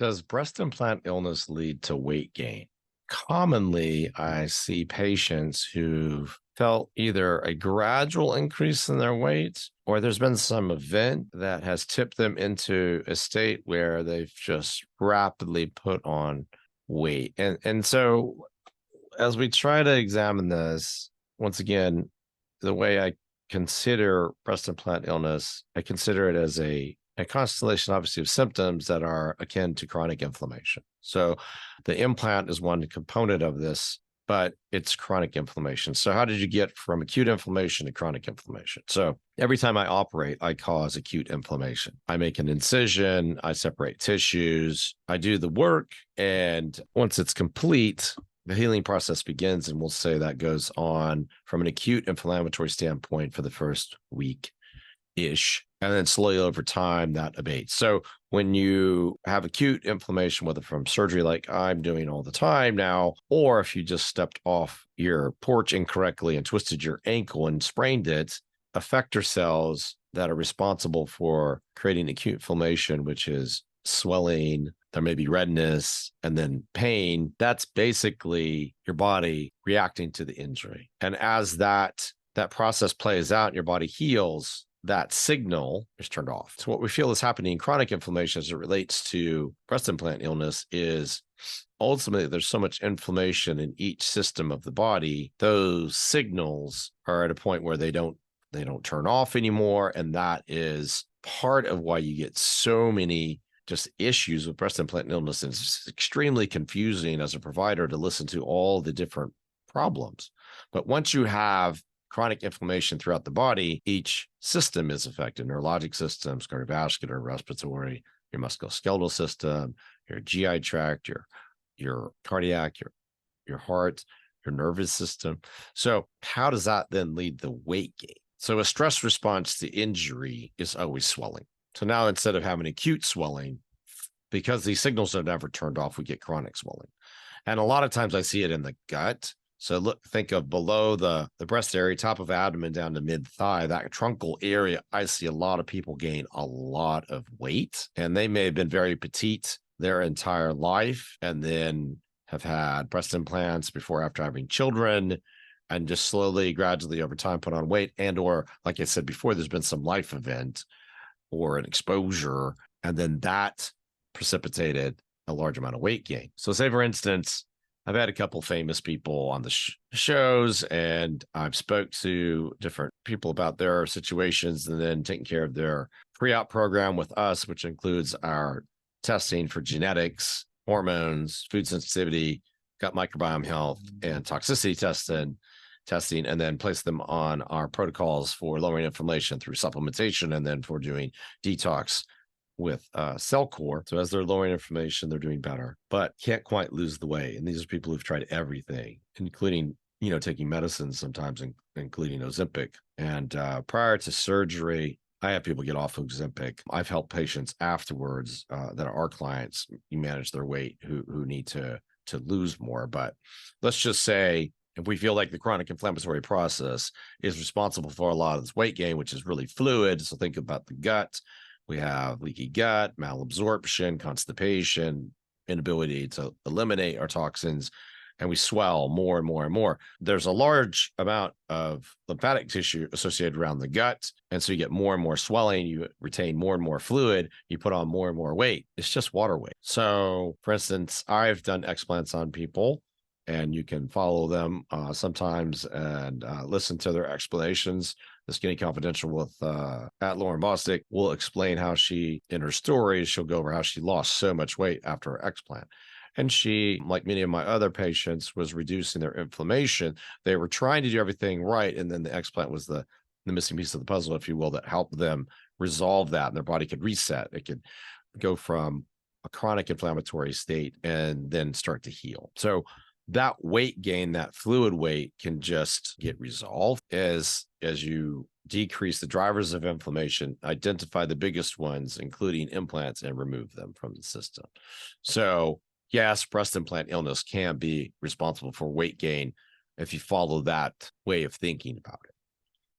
Does breast implant illness lead to weight gain? Commonly, I see patients who've felt either a gradual increase in their weight or there's been some event that has tipped them into a state where they've just rapidly put on weight. And so as we try to examine this, once again, the way I consider breast implant illness, I consider it as a constellation, obviously, of symptoms that are akin to chronic inflammation. So the implant is one component of this, but it's chronic inflammation. So how did you get from acute inflammation to chronic inflammation? So every time I operate, I cause acute inflammation. I make an incision, I separate tissues, I do the work, and once it's complete, the healing process begins, and we'll say that goes on from an acute inflammatory standpoint for the first week-ish, and then slowly over time that abates. So when you have acute inflammation, whether from surgery like I'm doing all the time now, or if you just stepped off your porch incorrectly and twisted your ankle and sprained it, effector cells that are responsible for creating acute inflammation, which is swelling, there may be redness, and then pain. That's basically your body reacting to the injury. And as that process plays out and your body heals, that signal is turned off. So what we feel is happening in chronic inflammation as it relates to breast implant illness is ultimately there's so much inflammation in each system of the body, those signals are at a point where they don't turn off anymore. And that is part of why you get so many just issues with breast implant illness. And it's extremely confusing as a provider to listen to all the different problems. But once you have chronic inflammation throughout the body, each system is affected: neurologic systems, cardiovascular, respiratory, your musculoskeletal system, your GI tract, your cardiac, your heart, your nervous system. So how does that then lead to weight gain? So a stress response to injury is always swelling. So now instead of having acute swelling, because these signals are never turned off, we get chronic swelling. And a lot of times I see it in the gut. So think of below the breast area, top of abdomen down to mid thigh, that truncal area. I see a lot of people gain a lot of weight, and they may have been very petite their entire life and then have had breast implants before, after having children, and just slowly, gradually over time put on weight. And, or like I said before, there's been some life event or an exposure, and then that precipitated a large amount of weight gain. So say, for instance, I've had a couple famous people on the shows, and I've spoke to different people about their situations and then taken care of their pre-op program with us, which includes our testing for genetics, hormones, food sensitivity, gut microbiome health, and toxicity testing, and then place them on our protocols for lowering inflammation through supplementation, and then for doing detox with cell core. So as they're lowering inflammation, they're doing better, but can't quite lose the weight. And these are people who've tried everything, including, taking medicines sometimes, including Ozempic. And prior to surgery, I have people get off Ozempic. I've helped patients afterwards that are our clients manage their weight who need to lose more. But let's just say, if we feel like the chronic inflammatory process is responsible for a lot of this weight gain, which is really fluid. So think about the gut. We have leaky gut, malabsorption, constipation, inability to eliminate our toxins, and we swell more and more and more. There's a large amount of lymphatic tissue associated around the gut, and so you get more and more swelling, you retain more and more fluid, you put on more and more weight. It's just water weight. So, for instance, I've done explants on people, and you can follow them sometimes and listen to their explanations. The Skinny Confidential with at Lauren Bostic will explain how she, in her stories, she'll go over how she lost so much weight after her explant. And she, like many of my other patients, was reducing their inflammation. They were trying to do everything right, and then the explant was the missing piece of the puzzle, if you will, that helped them resolve that, and their body could reset. It could go from a chronic inflammatory state and then start to heal. So that weight gain, that fluid weight, can just get resolved as you decrease the drivers of inflammation, identify the biggest ones, including implants, and remove them from the system. So yes, breast implant illness can be responsible for weight gain if you follow that way of thinking about it.